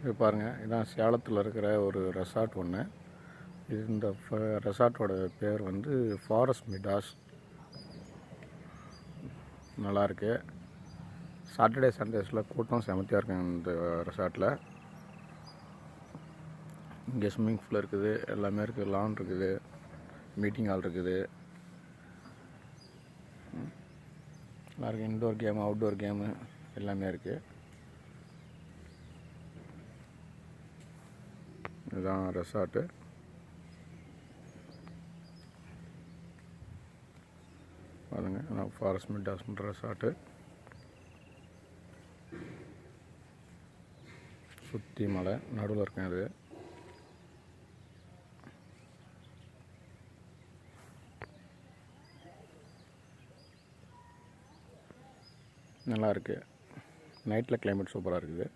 இது பாருங்கள், இதான் சேலத்தில் இருக்கிற ஒரு ரெசார்ட் ஒன்று. இந்த ரெசார்ட்டோட பேர் வந்து ஃபாரஸ்ட் மிடாஸ். நல்லாயிருக்கு. சாட்டர்டே சண்டேஸில் கூட்டம் செமத்தியாக இருக்கும் இந்த ரெசார்ட்டில். இங்கே ஸ்விம்மிங் பூல் இருக்குது, எல்லாமே இருக்குது, லான் இருக்குது, மீட்டிங் ஹால் இருக்குது. நல்லாயிருக்கு. இன்டோர் கேமு, அவுட்டோர் கேமு எல்லாமே இருக்குது. இதுதான் ரெசார்ட்டு. பாருங்க, நான் ஃபாரஸ்ட் மிடாஸ்ன்ற ரெசார்ட்டு. சுற்றி மலை நடுவில் இருக்கேன். அது நல்லா இருக்குது. நைட்டில் கிளைமேட் சூப்பராக இருக்குது.